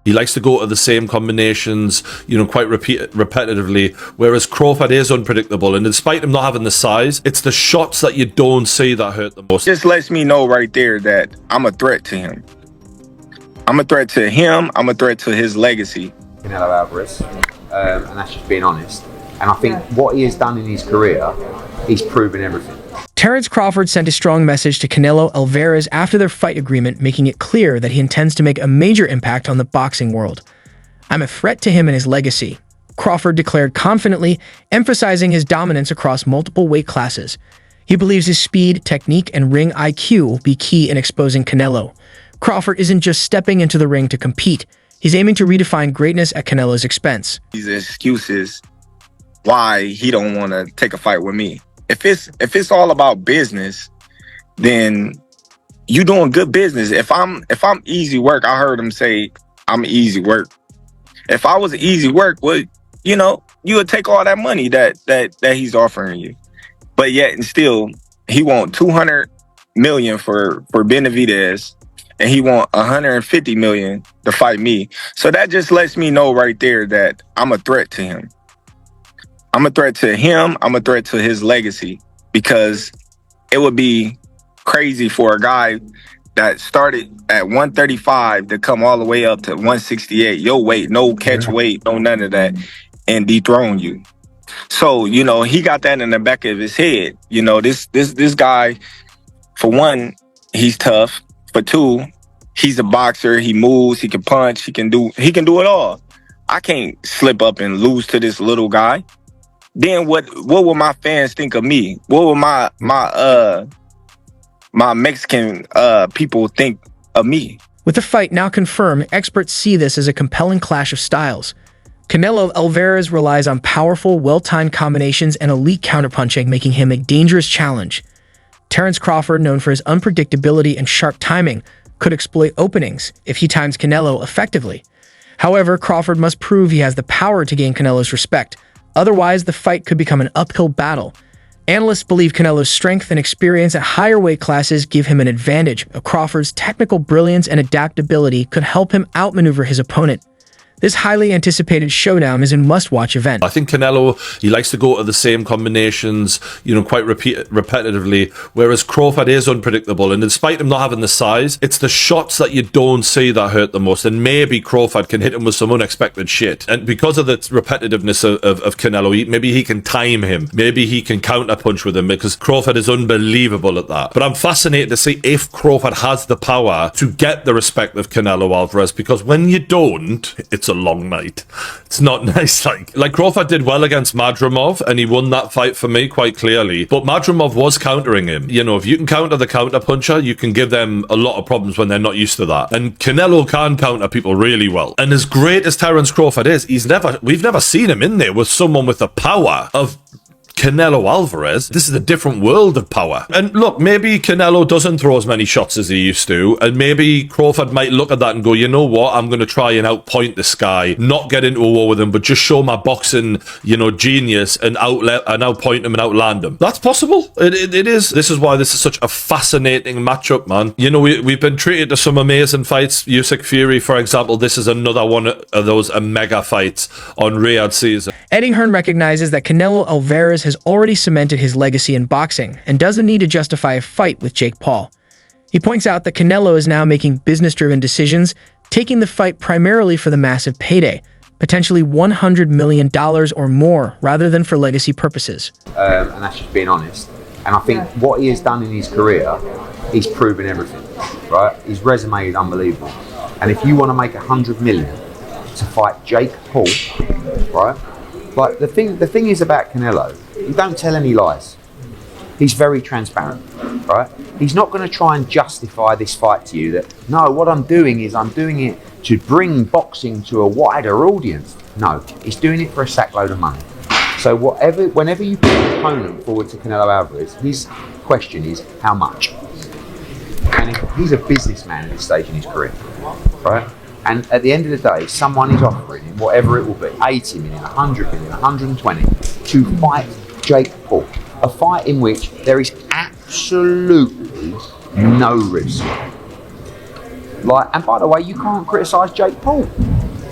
He likes to go to the same combinations, quite repetitively, whereas Crawford is unpredictable. And despite him not having the size, it's the shots that you don't see that hurt the most. Just lets me know right there that I'm a threat to him. I'm a threat to him. I'm a threat to his legacy. Canelo Alvarez, and that's just being honest. And I think what he has done in his career, he's proven everything. Terence Crawford sent a strong message to Canelo Alvarez after their fight agreement, making it clear that he intends to make a major impact on the boxing world. "I'm a threat to him and his legacy," Crawford declared confidently, emphasizing his dominance across multiple weight classes. He believes his speed, technique, and ring IQ will be key in exposing Canelo. Crawford isn't just stepping into the ring to compete. He's aiming to redefine greatness at Canelo's expense. These excuses why he don't want to take a fight with me. If it's all about business, then you doing good business. If I'm easy work, I heard him say I'm easy work. If I was easy work, well, you would take all that money that he's offering you. But yet and still, he want 200 million for Benavidez, and he want 150 million to fight me. So that just lets me know right there that I'm a threat to him. I'm a threat to him. I'm a threat to his legacy, because it would be crazy for a guy that started at 135 to come all the way up to 168, your weight, no catch weight, no none of that, and dethrone you. So, he got that in the back of his head. This guy, for one, he's tough. For two, he's a boxer. He moves, he can punch, he can do it all. I can't slip up and lose to this little guy. Then what will my fans think of me? What will my Mexican people think of me? With the fight now confirmed, experts see this as a compelling clash of styles. Canelo Alvarez relies on powerful, well-timed combinations and elite counterpunching, making him a dangerous challenge. Terence Crawford, known for his unpredictability and sharp timing, could exploit openings if he times Canelo effectively. However, Crawford must prove he has the power to gain Canelo's respect. Otherwise, the fight could become an uphill battle. Analysts believe Canelo's strength and experience at higher weight classes give him an advantage. Crawford's technical brilliance and adaptability could help him outmaneuver his opponent. This highly anticipated showdown is a must-watch event. I think Canelo, he likes to go to the same combinations, quite repetitively, whereas Crawford is unpredictable. And despite him not having the size, it's the shots that you don't see that hurt the most. And maybe Crawford can hit him with some unexpected shit. And because of the repetitiveness of Canelo, maybe he can time him. Maybe he can counterpunch with him, because Crawford is unbelievable at that. But I'm fascinated to see if Crawford has the power to get the respect of Canelo Alvarez, because when you don't, it's a long night. It's not nice. Like Crawford did well against Madrimov, and he won that fight for me quite clearly. But Madrimov was countering him. If you can counter the counter puncher, you can give them a lot of problems when they're not used to that. And Canelo can counter people really well. And as great as Terence Crawford is, we've never seen him in there with someone with the power of Canelo Alvarez. This is a different world of power. And look, maybe Canelo doesn't throw as many shots as he used to, and maybe Crawford might look at that and go, you know what, I'm going to try and outpoint this guy, not get into a war with him, but just show my boxing, genius and outpoint him and outland him. That's possible. It is. This is why this is such a fascinating matchup, man. We've been treated to some amazing fights. Usyk Fury, for example, this is another one of those mega fights on Riyadh season. Eddie Hearn recognizes that Canelo Alvarez has already cemented his legacy in boxing and doesn't need to justify a fight with Jake Paul. He points out that Canelo is now making business-driven decisions, taking the fight primarily for the massive payday, potentially $100 million or more, rather than for legacy purposes. And that's just being honest. And I think what he has done in his career, he's proven everything, right? His resume is unbelievable. And if you want to make 100 million to fight Jake Paul, right? Like the thing is about Canelo, he don't tell any lies. He's very transparent, right? He's not going to try and justify this fight to you that, no, what I'm doing it to bring boxing to a wider audience. No, he's doing it for a sackload of money. So whenever you put an opponent forward to Canelo Alvarez, his question is, how much? And he's a businessman at this stage in his career, right? And at the end of the day, someone is offering him whatever it will be, 80 million, 100 million, 120, to fight Jake Paul. A fight in which there is absolutely no risk. And by the way, you can't criticise Jake Paul.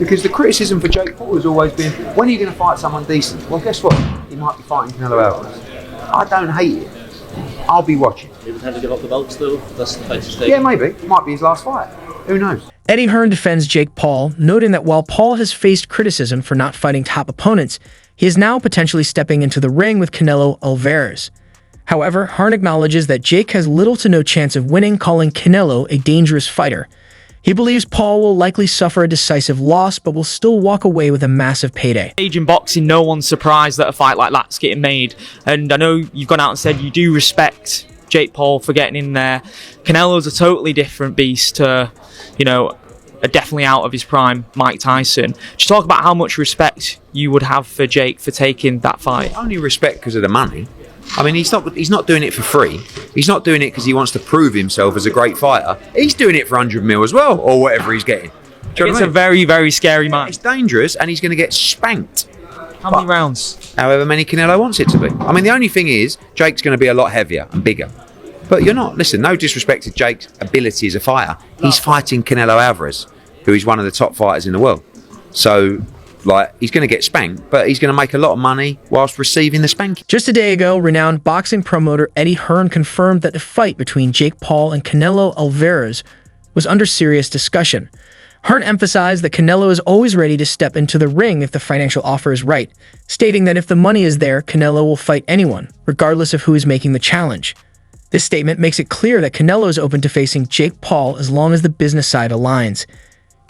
Because the criticism for Jake Paul has always been, when are you going to fight someone decent? Well, guess what? He might be fighting Canelo Alvarez. I don't hate it. I'll be watching. Maybe time to give up the belts though. That's the fight to take. Yeah, maybe. It might be his last fight. Who knows? Eddie Hearn defends Jake Paul, noting that while Paul has faced criticism for not fighting top opponents, he is now potentially stepping into the ring with Canelo Alvarez. However, Hearn acknowledges that Jake has little to no chance of winning, calling Canelo a dangerous fighter. He believes Paul will likely suffer a decisive loss, but will still walk away with a massive payday. In boxing, no one's surprised that a fight like that's getting made. And I know you've gone out and said you do respect Jake Paul for getting in there. Canelo's a totally different beast to, you know, a definitely out of his prime Mike Tyson. Just talk about how much respect you would have for Jake for taking that fight. Only respect because of the money. I mean, he's not doing it for free. He's not doing it because he wants to prove himself as a great fighter. He's doing it for 100 mil as well, or whatever he's getting. Do you know It's what I a mean? very, very scary man. It's dangerous, and he's going to get spanked. How many rounds? However many Canelo wants it to be. I mean, the only thing is, Jake's going to be a lot heavier and bigger. But you're not. Listen, no disrespect to Jake's ability as a fighter. He's fighting Canelo Alvarez, who is one of the top fighters in the world. So, like, he's going to get spanked, but he's going to make a lot of money whilst receiving the spanking. Just a day ago, renowned boxing promoter Eddie Hearn confirmed that the fight between Jake Paul and Canelo Alvarez was under serious discussion. Hearn emphasized that Canelo is always ready to step into the ring if the financial offer is right, stating that if the money is there, Canelo will fight anyone, regardless of who is making the challenge. This statement makes it clear that Canelo is open to facing Jake Paul as long as the business side aligns.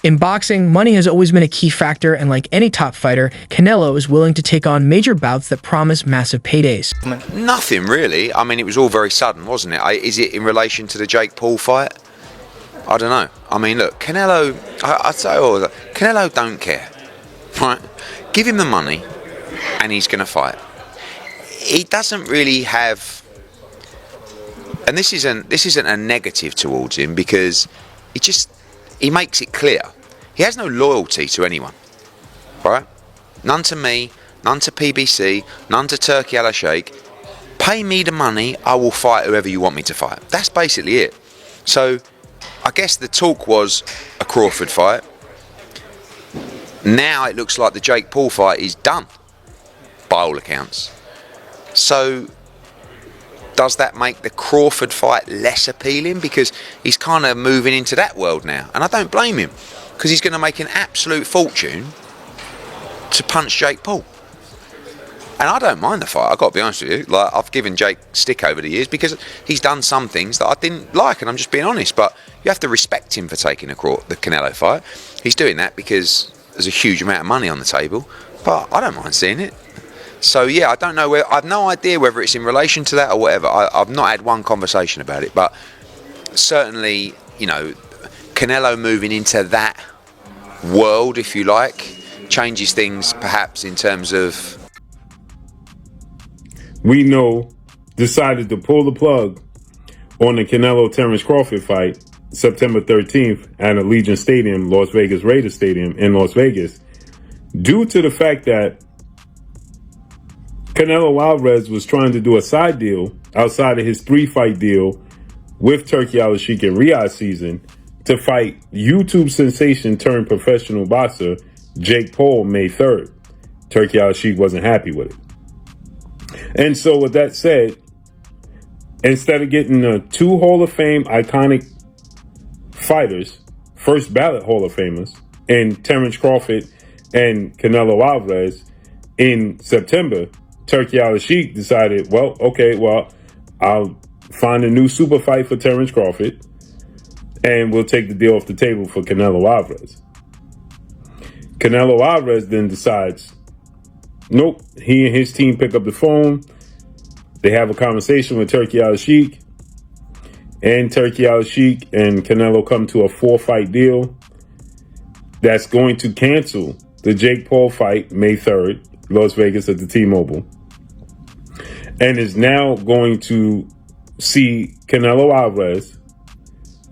In boxing, money has always been a key factor, and like any top fighter, Canelo is willing to take on major bouts that promise massive paydays. Nothing really. I mean, it was all very sudden, wasn't it? Is it in relation to the Jake Paul fight? I don't know. I mean, look, Canelo, I'd say always, Canelo don't care, right? Give him the money and he's going to fight. He doesn't really have, and this isn't a negative towards him, because he makes it clear. He has no loyalty to anyone, right? None to me, none to PBC, none to Turkey Al Sheikh. Pay me the money, I will fight whoever you want me to fight. That's basically it. So, I guess the talk was a Crawford fight. Now it looks like the Jake Paul fight is done, by all accounts. So, does that make the Crawford fight less appealing? Because he's kind of moving into that world now. And I don't blame him, because he's going to make an absolute fortune to punch Jake Paul. And I don't mind the fight, I've got to be honest with you. Like, I've given Jake stick over the years because he's done some things that I didn't like, and I'm just being honest. But you have to respect him for taking the Canelo fight. He's doing that because there's a huge amount of money on the table. But I don't mind seeing it. So yeah, I don't know. I've no idea whether it's in relation to that or whatever. I've not had one conversation about it, but certainly, you know, Canelo moving into that world, if you like, changes things perhaps in terms of. We know decided to pull the plug on the Canelo Terence Crawford fight September 13th at Allegiant Stadium, Las Vegas Raiders Stadium in Las Vegas, due to the fact that Canelo Alvarez was trying to do a side deal outside of his 3-fight deal with Turkey Al Sheikh in Riyadh season to fight YouTube sensation turned professional boxer Jake Paul May 3rd. Turkey Al Sheikh wasn't happy with it. And so with that said, instead of getting the 2 Hall of Fame iconic fighters, first ballot Hall of Famers, in Terence Crawford and Canelo Alvarez in September, Turkey Al Sheikh decided, well, okay, I'll find a new super fight for Terence Crawford and we'll take the deal off the table for Canelo Alvarez. Canelo Alvarez then decides, nope, he and his team pick up the phone. They have a conversation with Turkey Al Sheikh, and Turkey Al Sheikh and Canelo come to a 4-fight deal that's going to cancel the Jake Paul fight May 3rd, Las Vegas at the T-Mobile, and is now going to see Canelo Alvarez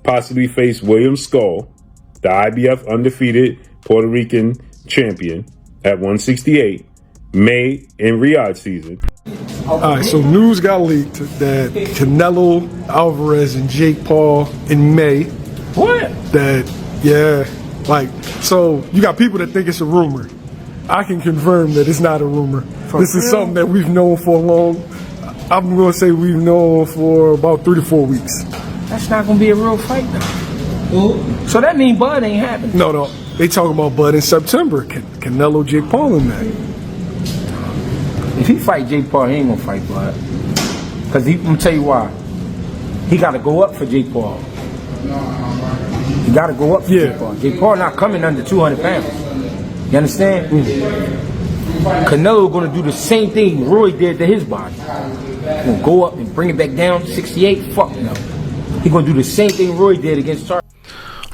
possibly face William Skull, the IBF undefeated Puerto Rican champion at 168, May in Riyadh season. All right, so news got leaked that Canelo Alvarez and Jake Paul in May. What? That, yeah, Like, so you got people that think it's a rumor. I can confirm that it's not a rumor. This is something that we've known for a long. I'm going to say we've known for about 3 to 4 weeks. That's not going to be a real fight, though. So that means Bud ain't happening. No. They talking about Bud in September. Canelo, Jake Paul in that. If he fight Jake Paul, he ain't going to fight Bud. Because I'm going to tell you why. He got to go up for Jake Paul. He got to go up for Jake Paul. Jake Paul not coming under 200 pounds. You understand? Canelo going to do the same thing Roy did to his body. Going to go up and bring it back down to 68? Fuck no. He going to do the same thing Roy did against Charles.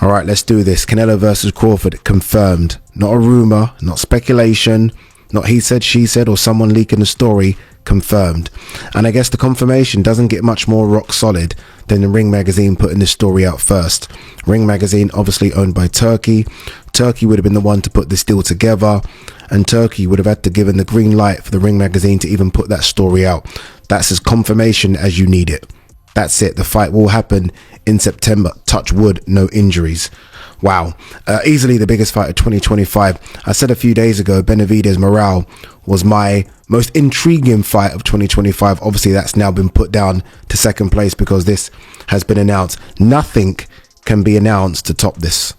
All right, let's do this. Canelo versus Crawford, confirmed. Not a rumor, not speculation, not he said, she said, or someone leaking the story. Confirmed. And I guess the confirmation doesn't get much more rock solid than the Ring Magazine putting this story out first. Ring Magazine, obviously owned by Turkey. Turkey would have been the one to put this deal together, and Turkey would have had to give the green light for the Ring Magazine to even put that story out. That's as confirmation as you need it. That's it. The fight will happen in September. Touch wood, no injuries. Wow. Easily the biggest fight of 2025. I said a few days ago, Benavidez Morale was my most intriguing fight of 2025. Obviously, that's now been put down to second place because this has been announced. Nothing can be announced to top this.